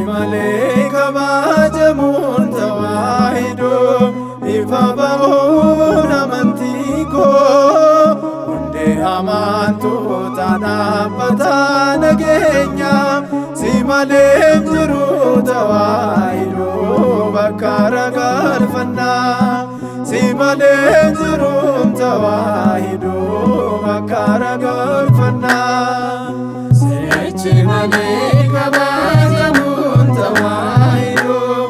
Malee kabajamuun tawaahidoo ifa ba'uun amantii koo hundee amantoota dhaabbataa nageenya si malee jiru tawaahidoo bakka ragalfannaa si malee jiru tawaahidoo bakka ragalfannaa seechi malee kabajamuun tawaahidoo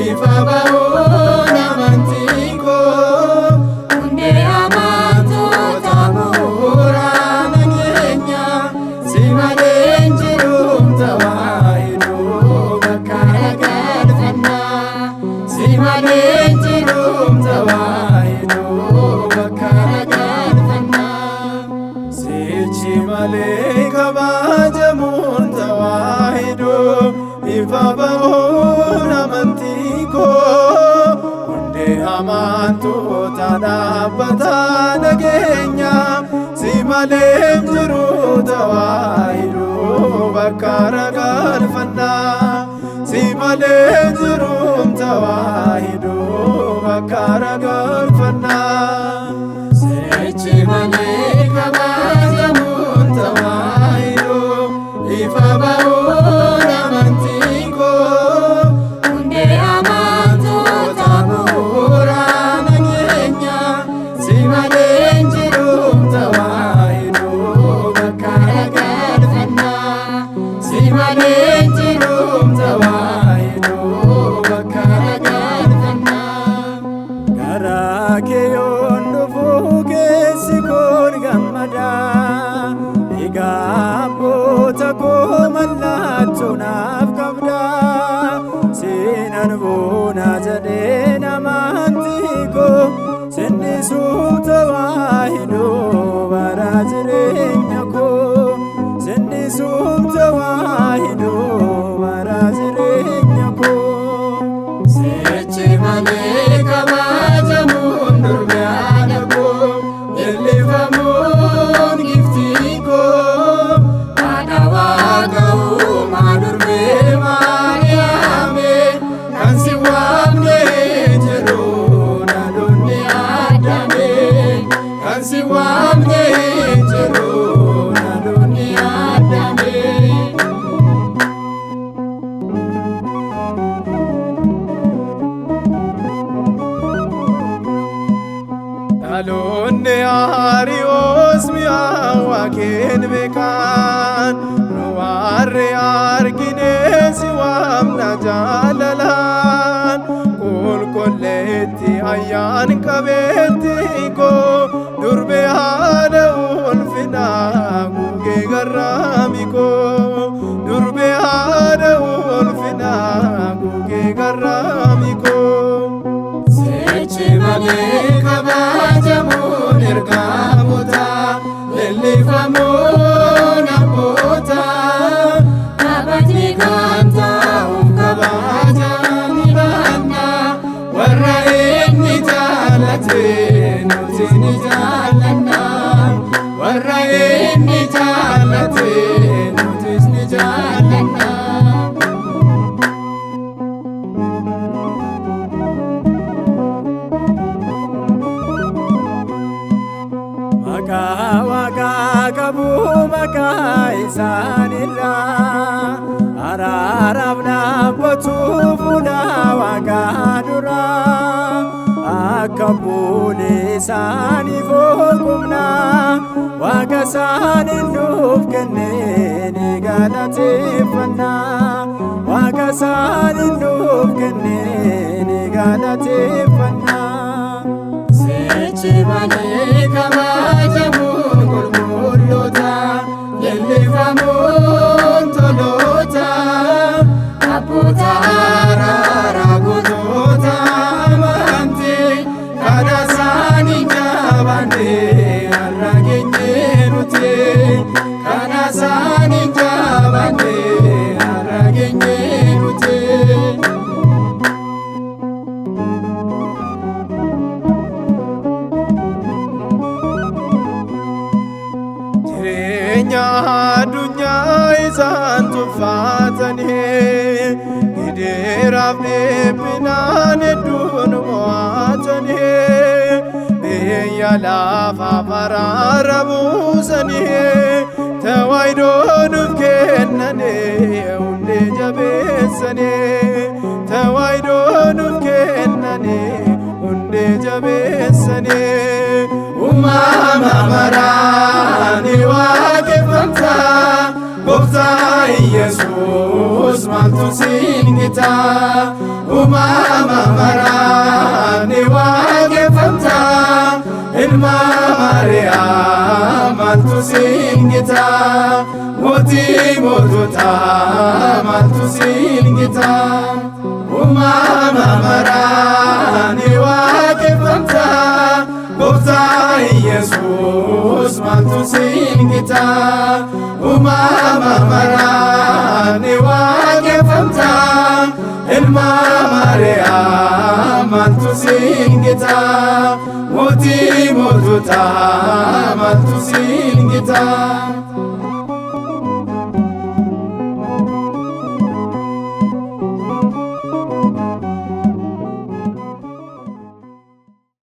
ifa ba'uun amantii koo hundee amantoota bu'uura nageenya si malee jiru tawaahidoo bakka ragalfannaa si malee jiru tawaahidoo bakka ragalfannaa seechi malee kabajamuun tawaahidoo ifa ba'uun amantii koo hundee amantoota dhaabbataa nageenya si malee jiru tawaahidoo bakka ragalfannaa si malee jiru tawaahidoo bakka ragalfannaa seechi malee kabajamuun tawaahidoo ifa ba'uun amantii koo hundee amantoota bu'uura nageenya si malee jiru tawaahidoo bakka ragalfannaa si malee jiru tawaahidoo bakka ragalfannaa garaa kee yoon dhufu keessi koon gammadaa abboota koo mallattoo naaf qabdaa seenaan boona jedheen amantii koo sinnisuuf tawaahidoo bara jireenya koo sinnisuuf tawaahidoo bara jireenya koo seechi malee kabajamuun durbiyaana koo eebbifamuun giftii koo dhaloonni ari'oos mi'aawaa keen beekan nu warri argine si waamna jaalalaan qulqulleetti ayyaan qabeetti koo durbee haadha ulfinaa gugee garraami koo durbee haadha ulfinaa gugee garraami koo seechi malee kabajamuun ergamoota leellifamuun abboota kabajni kan ta'uuf kabajaan ilaalla warra inni jaallate nuti ni jaallanna warra inni jaallate nutis ni jaallanna. Maqaa Waaqaa qabu maqaa isaanirraa araaraaf dhaabbatu fuula Waaqaa duraa akka fuulli isaaniif oolchumna Waaqa isaaniin nuuf kennee ni galateeffanna Waaqa isaaniin nuuf kennee ni galateeffanna. Seechi malee kabajamuun qulqulloota leellifamuun toloota abboota araaraa gootota amantii jireenya addunyaa isaan tuffatanii gideeraaf dhiphinaan hedduun mo'atanii biyya lafaa baraara buusanii tawaahidoo nuuf kennanii hundee jabeessanii tawaahidoo nuuf kennanii hundee jabeessanii uumama maraan ni waaqeffamta Gooftaa Yesuus maaltu siin gita uumama maraan ni waaqeffamta ilma Maariyaam maaltu siin gita mootii moototaa maaltu siin gita uumama maraan ni waaqeffamta Gooftaa Yesuus maaltu siin gita uumama maraan ni waaqeffamta ilma Maariyaam maaltu siin gita mootii moototaa maaltu siin gita